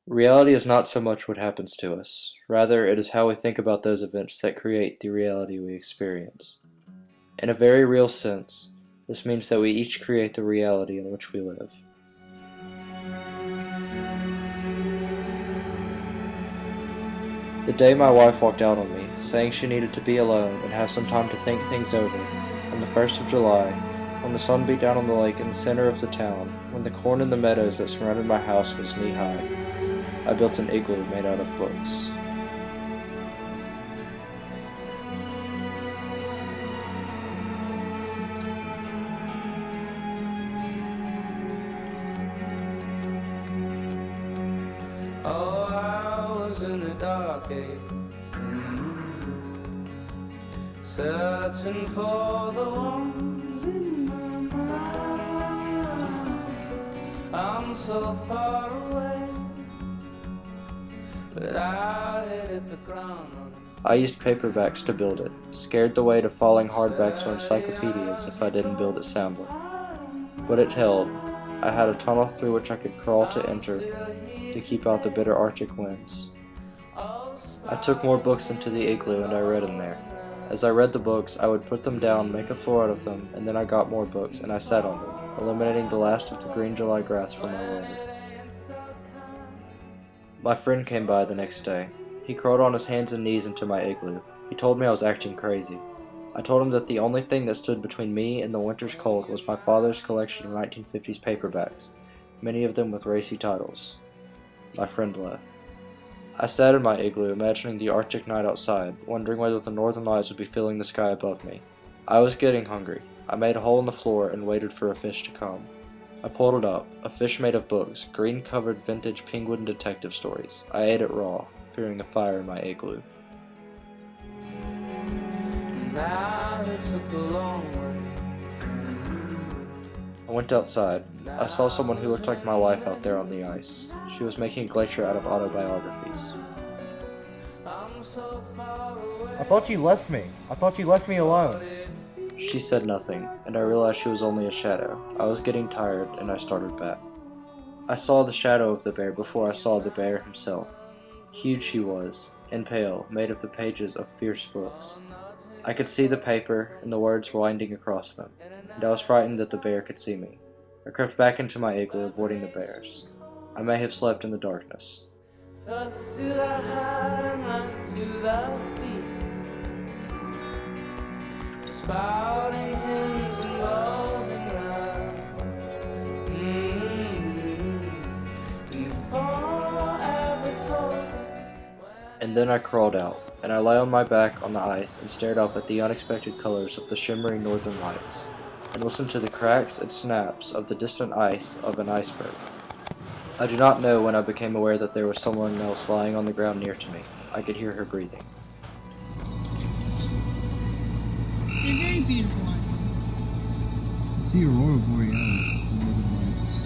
Reality is not so much what happens to us. Rather, it is how we think about those events that create the reality we experience. In a very real sense, this means that we each create the reality in which we live. The day my wife walked out on me, saying she needed to be alone and have some time to think things over, on the 1st of July, when the sun beat down on the lake in the center of the town, when the corn in the meadows that surrounded my house was knee-high, I built an igloo made out of books. Oh, I was in the dark age, searching for the ones in my mind. I'm so far away, but I hit the ground running. I used paperbacks to build it, scared the weight of falling hardbacks or encyclopedias if I didn't build it soundly. But it held. I had a tunnel through which I could crawl to enter, to keep out the bitter Arctic winds. I took more books into the igloo and I read in there. As I read the books, I would put them down, make a floor out of them, and then I got more books and I sat on them, eliminating the last of the green July grass from my way. My friend came by the next day. He crawled on his hands and knees into my igloo. He told me I was acting crazy. I told him that the only thing that stood between me and the winter's cold was my father's collection of 1950s paperbacks, many of them with racy titles. My friend left. I sat in my igloo, imagining the Arctic night outside, wondering whether the northern lights would be filling the sky above me. I was getting hungry. I made a hole in the floor and waited for a fish to come. I pulled it up, a fish made of books, green-covered vintage penguin detective stories. I ate it raw, fearing a fire in my igloo. Now it took a long way. I went outside. I saw someone who looked like my wife out there on the ice. She was making a glacier out of autobiographies. I thought you left me. I thought you left me alone. She said nothing, and I realized she was only a shadow. I was getting tired, and I started back. I saw the shadow of the bear before I saw the bear himself. Huge he was, and pale, made of the pages of fierce books. I could see the paper and the words winding across them, and I was frightened that the bear could see me. I crept back into my igloo, avoiding the bears. I may have slept in the darkness. First to the heart and last to the feet, spouting hymns and bells and love. And forever told. And then I crawled out, and I lay on my back on the ice and stared up at the unexpected colors of the shimmering northern lights, and listened to the cracks and snaps of the distant ice of an iceberg. I do not know when I became aware that there was someone else lying on the ground near to me. I could hear her breathing. They're very beautiful, aren't I see Aurora Borealis, the northern lights.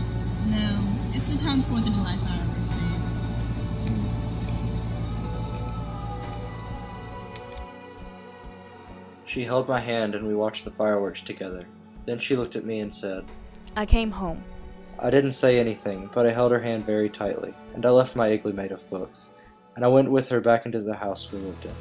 they? No, it's the town's 4th of July fireworks, babe. She held my hand and we watched the fireworks together. Then she looked at me and said, I came home. I didn't say anything, but I held her hand very tightly, and I left my igloo made of books, and I went with her back into the house we lived in.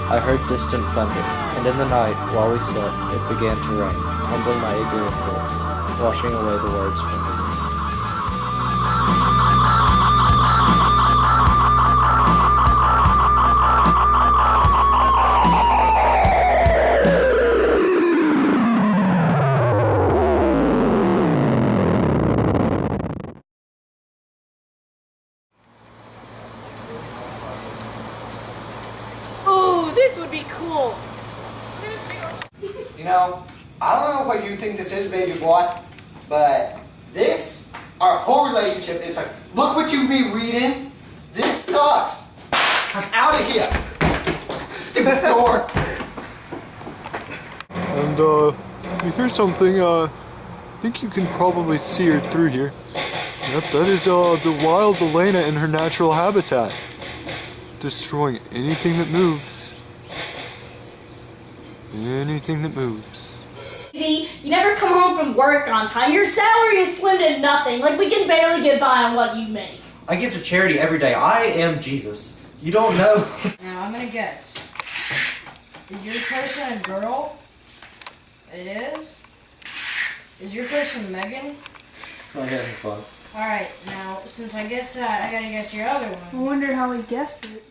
I heard distant thunder, and in the night, while we slept, it began to rain, tumbling my igloo in books, washing away the words from me. be cool. You know, I don't know what you think this is, baby boy, but this, our whole relationship is like, look what you be reading. This sucks. I'm out of here. Stupid door. And, here's something, I think you can probably see her through here. Yep, that is, the wild Elena in her natural habitat. Destroying anything that moves. Anything that moves. See, you never come home from work on time. Your salary is slim to nothing. Like, we can barely get by on what you make. I give to charity every day. I am Jesus. You don't know. Now, I'm gonna guess. Is your person a girl? It is? Is your person Megan? I'm having fun. Alright, now, since I guessed that, I gotta guess your other one. I wonder how he guessed it.